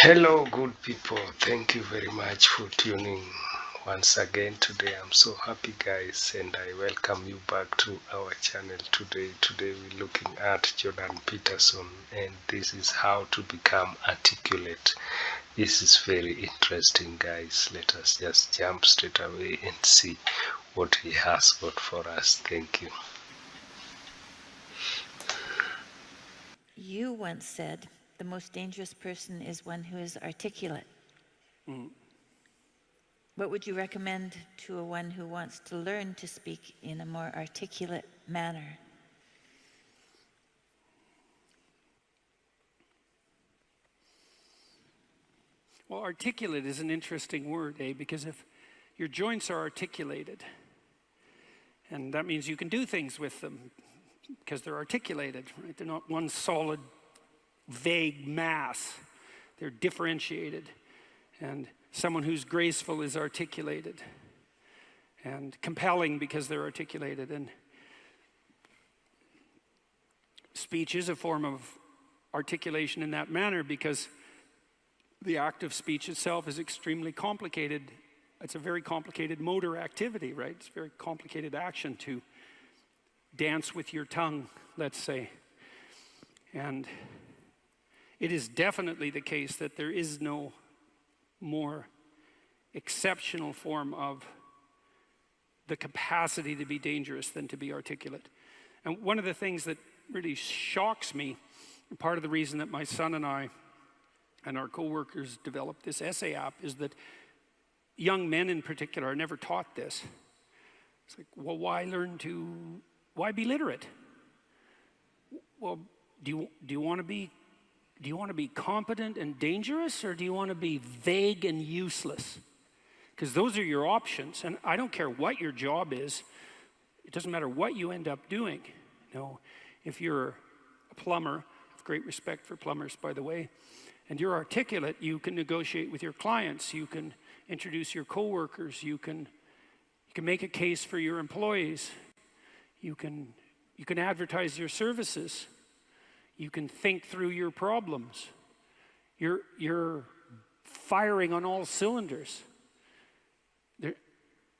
Hello, good people. Thank you very much for tuning once again today. I'm so happy, guys, and I welcome you back to our channel today. Today, we're looking at Jordan Peterson, and this is how to become articulate. This is very interesting, guys. Let us just jump straight away and see what he has got for us. Thank you. You once said the most dangerous person is one who is articulate. What would you recommend to a one who wants to learn to speak in a more articulate manner? Well, articulate is an interesting word, because if your joints are articulated, and that means you can do things with them because they're articulated, right? They're not one solid, vague mass. They're differentiated. And someone who's graceful is articulated and compelling because they're articulated. And speech is a form of articulation in that manner because the act of speech itself is extremely complicated. It's a very complicated motor activity, right? It's a very complicated action to dance with your tongue, let's say. And it is definitely the case that there is no more exceptional form of the capacity to be dangerous than to be articulate. And one of the things that really shocks me, and part of the reason that my son and I and our co-workers developed this essay app, is that young men in particular are never taught this. It's like, well, why be literate? Well, do you want to be competent and dangerous, or do you want to be vague and useless? Because those are your options, and I don't care what your job is. It doesn't matter what you end up doing. If you're a plumber, I have great respect for plumbers, by the way, and you're articulate, you can negotiate with your clients, you can introduce your coworkers, you can make a case for your employees, you can advertise your services, you can think through your problems. You're firing on all cylinders.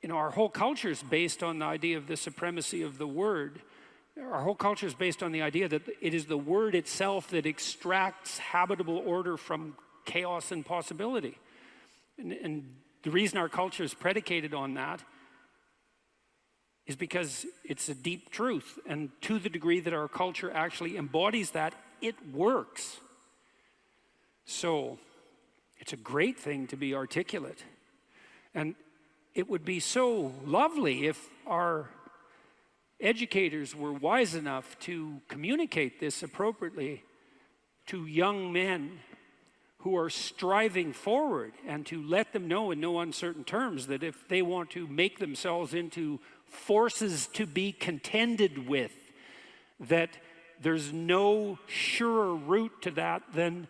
Our whole culture is based on the idea of the supremacy of the word. Our whole culture is based on the idea that it is the word itself that extracts habitable order from chaos and possibility. And the reason our culture is predicated on that is because it's a deep truth. And to the degree that our culture actually embodies that, it works. So it's a great thing to be articulate. And it would be so lovely if our educators were wise enough to communicate this appropriately to young men who are striving forward, and to let them know in no uncertain terms that if they want to make themselves into forces to be contended with, that there's no surer route to that than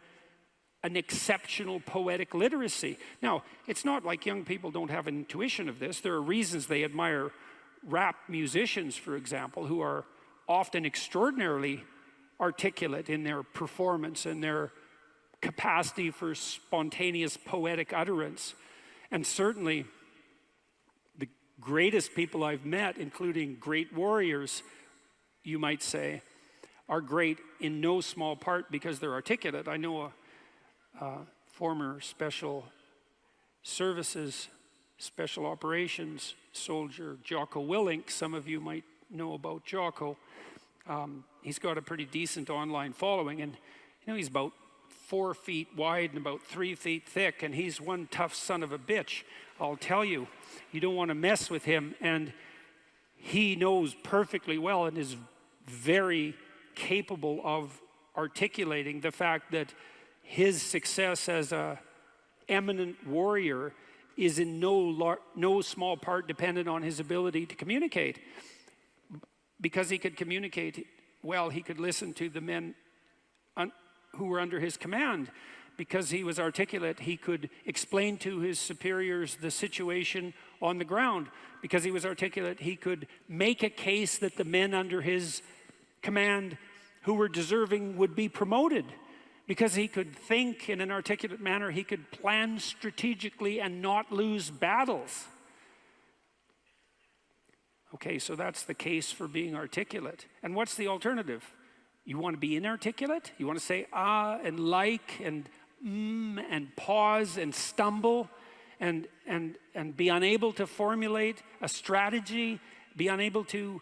an exceptional poetic literacy. Now, it's not like young people don't have an intuition of this. There are reasons they admire rap musicians, for example, who are often extraordinarily articulate in their performance and their capacity for spontaneous poetic utterance. And certainly the greatest people I've met, including great warriors, you might say, are great in no small part because they're articulate. I know a former special services, special operations soldier, Jocko Willink. Some of you might know about Jocko. He's got a pretty decent online following, and he's about 4 feet wide and about 3 feet thick, and he's one tough son of a bitch. I'll tell you, you don't want to mess with him, and he knows perfectly well and is very capable of articulating the fact that his success as a eminent warrior is in no small part dependent on his ability to communicate. Because he could communicate well, he could listen to the men who were under his command. Because he was articulate, he could explain to his superiors the situation on the ground. Because he was articulate, he could make a case that the men under his command who were deserving would be promoted. Because he could think in an articulate manner, he could plan strategically and not lose battles. Okay, so that's the case for being articulate. And what's the alternative? You want to be inarticulate? You want to say ah and like and and pause and stumble and be unable to formulate a strategy, be unable to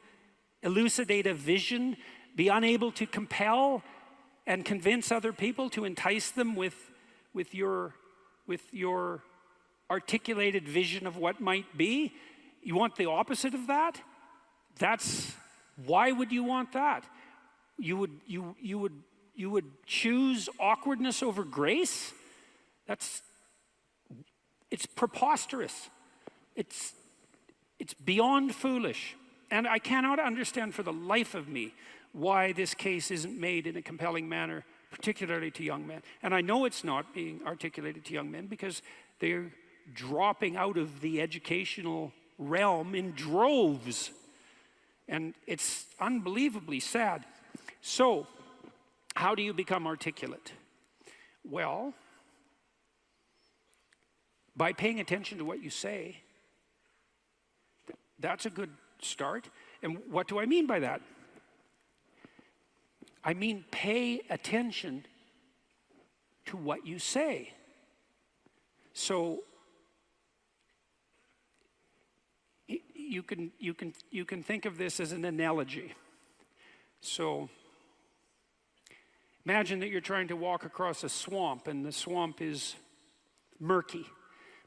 elucidate a vision, be unable to compel and convince other people, to entice them with your articulated vision of what might be. You want the opposite of that? Why would you want that? You would choose awkwardness over grace? It's preposterous. It's beyond foolish. And I cannot understand for the life of me why this case isn't made in a compelling manner, particularly to young men. And I know it's not being articulated to young men because they're dropping out of the educational realm in droves. And it's unbelievably sad. So, how do you become articulate? Well, by paying attention to what you say. That's a good start. And what do I mean by that? I mean, pay attention to what you say. So you can think of this as an analogy. So imagine that you're trying to walk across a swamp, and the swamp is murky,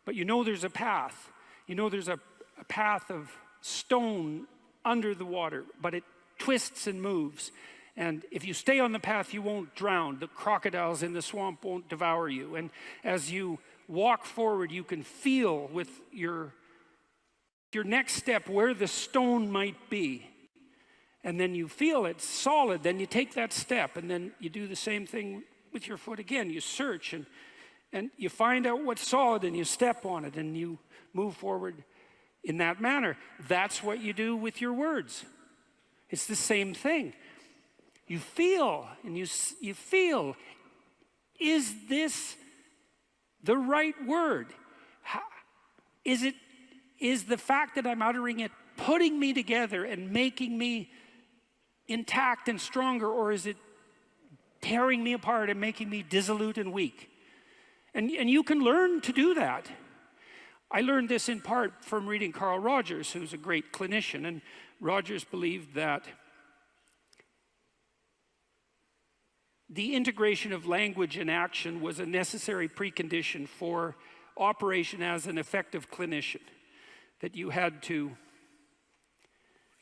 but you know there's a path. You know there's a path of stone under the water, but it twists and moves. And if you stay on the path, you won't drown. The crocodiles in the swamp won't devour you. And as you walk forward, you can feel with your next step where the stone might be. And then you feel it's solid. Then you take that step, and then you do the same thing with your foot again. You search, and you find out what's solid, and you step on it, and you move forward in that manner. That's what you do with your words. It's the same thing. You feel, and you feel, is this the right word? Is the fact that I'm uttering it putting me together and making me intact and stronger, or is it tearing me apart and making me dissolute and weak? And you can learn to do that. I learned this in part from reading Carl Rogers, who's a great clinician, and Rogers believed that the integration of language and action was a necessary precondition for operation as an effective clinician, that you had to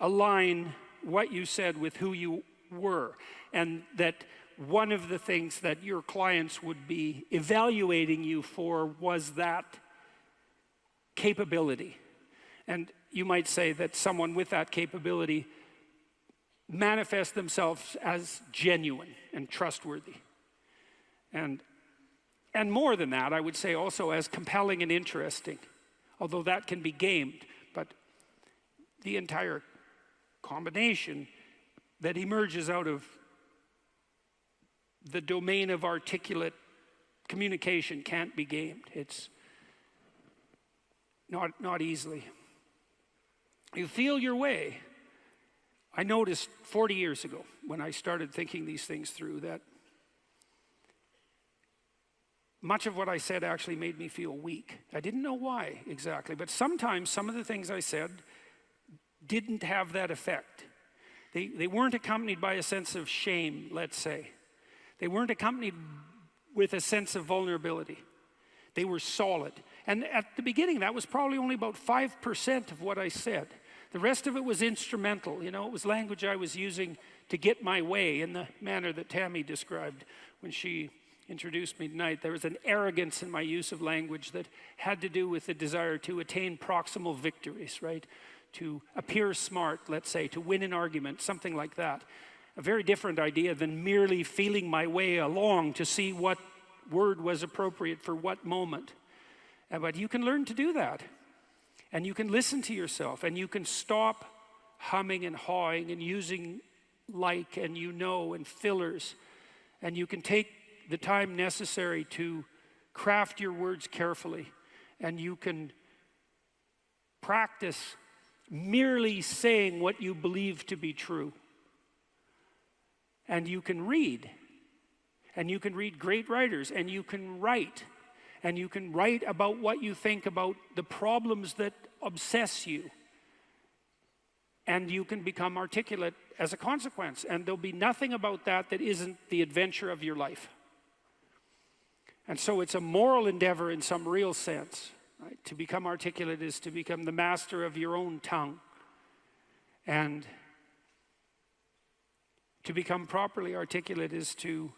align what you said with who you were, and that one of the things that your clients would be evaluating you for was that capability. And you might say that someone with that capability manifest themselves as genuine and trustworthy. And more than that, I would say also as compelling and interesting, although that can be gamed. But the entire combination that emerges out of the domain of articulate communication can't be gamed. It's not easily. You feel your way. I noticed 40 years ago when I started thinking these things through that much of what I said actually made me feel weak. I didn't know why exactly, but sometimes some of the things I said didn't have that effect. They weren't accompanied by a sense of shame, let's say. They weren't accompanied with a sense of vulnerability. They were solid. And at the beginning, that was probably only about 5% of what I said. The rest of it was instrumental. It was language I was using to get my way in the manner that Tammy described when she introduced me tonight. There was an arrogance in my use of language that had to do with the desire to attain proximal victories, right? To appear smart, let's say, to win an argument, something like that. A very different idea than merely feeling my way along to see what word was appropriate for what moment. But you can learn to do that. And you can listen to yourself, and you can stop humming and hawing and using like and and fillers. And you can take the time necessary to craft your words carefully, and you can practice merely saying what you believe to be true. And you can read great writers, and you can write about what you think about the problems that obsess you. And you can become articulate as a consequence, and there'll be nothing about that that isn't the adventure of your life. And so it's a moral endeavor in some real sense. Right? To become articulate is to become the master of your own tongue. And to become properly articulate is to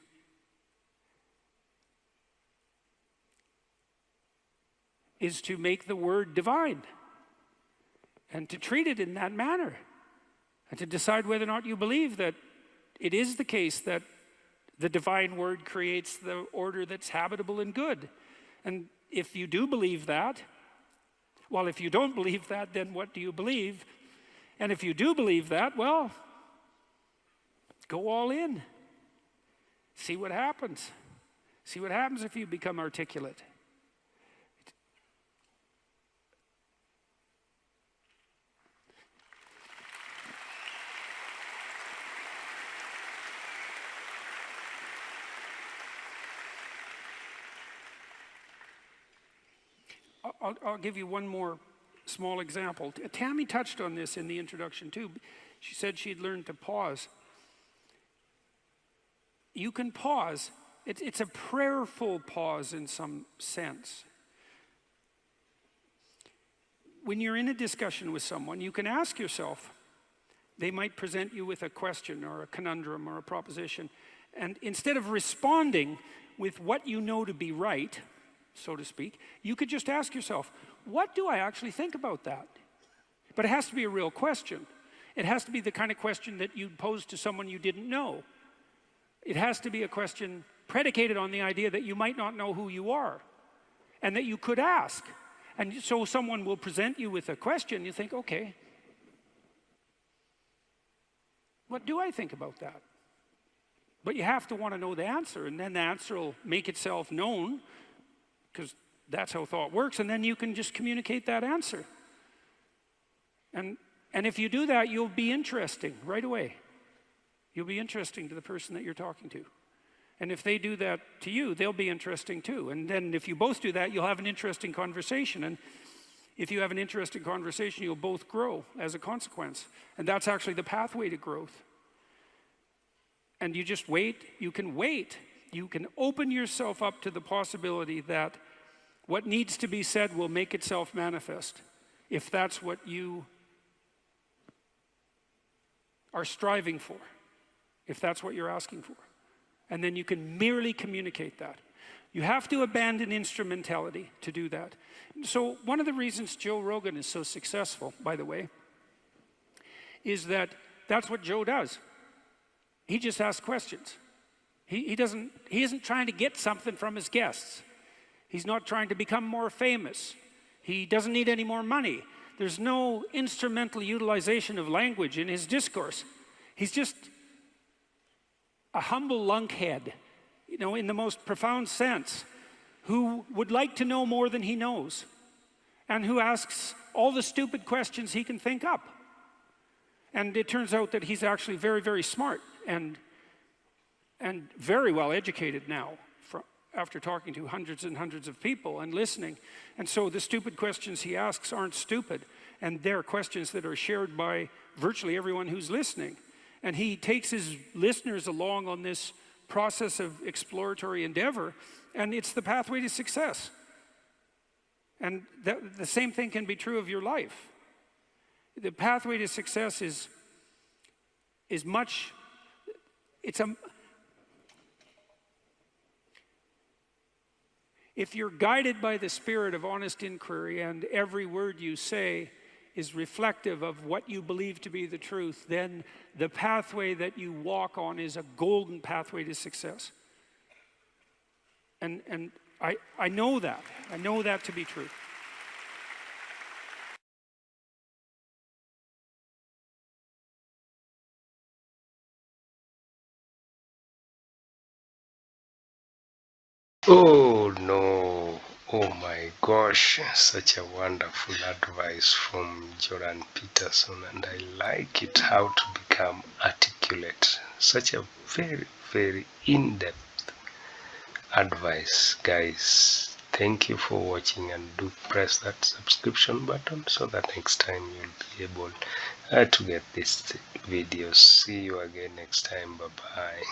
make the word divine, and to treat it in that manner, and to decide whether or not you believe that it is the case that the divine word creates the order that's habitable and good. And if you do believe that, well, if you don't believe that, then what do you believe? And if you do believe that, well, go all in. See what happens. See what happens if you become articulate. I'll give you one more small example. Tammy touched on this in the introduction too. She said she'd learned to pause. You can pause. It's a prayerful pause in some sense. When you're in a discussion with someone, you can ask yourself, they might present you with a question or a conundrum or a proposition, and instead of responding with what you know to be right, so to speak, you could just ask yourself, what do I actually think about that? But it has to be a real question. It has to be the kind of question that you'd pose to someone you didn't know. It has to be a question predicated on the idea that you might not know who you are, and that you could ask. And so someone will present you with a question, you think, okay, what do I think about that? But you have to want to know the answer, and then the answer will make itself known, because that's how thought works, and then you can just communicate that answer. And if you do that, you'll be interesting right away. You'll be interesting to the person that you're talking to. And if they do that to you, they'll be interesting too. And then if you both do that, you'll have an interesting conversation. And if you have an interesting conversation, you'll both grow as a consequence. And that's actually the pathway to growth. And you just wait. You can wait. You can open yourself up to the possibility that what needs to be said will make itself manifest, if that's what you are striving for, if that's what you're asking for. And then you can merely communicate that. You have to abandon instrumentality to do that. So one of the reasons Joe Rogan is so successful, by the way, is that that's what Joe does. He just asks questions. He isn't trying to get something from his guests. He's not trying to become more famous. He doesn't need any more money. There's no instrumental utilization of language in his discourse. He's just a humble lunkhead, you know, in the most profound sense, who would like to know more than he knows, and who asks all the stupid questions he can think up. And it turns out that he's actually very, very smart and very well educated now, after talking to hundreds and hundreds of people and listening. And so the stupid questions he asks aren't stupid, and they're questions that are shared by virtually everyone who's listening. And he takes his listeners along on this process of exploratory endeavor, and it's the pathway to success. And the same thing can be true of your life. The pathway to success is much, if you're guided by the spirit of honest inquiry and every word you say is reflective of what you believe to be the truth, then the pathway that you walk on is a golden pathway to success. And I know that. I know that to be true. Oh no, oh my gosh, such a wonderful advice from Jordan Peterson, and I like it, how to become articulate. Such a very, very in-depth advice, guys. Thank you for watching, and do press that subscription button so that next time you'll be able to get these videos. See you again next time. Bye bye.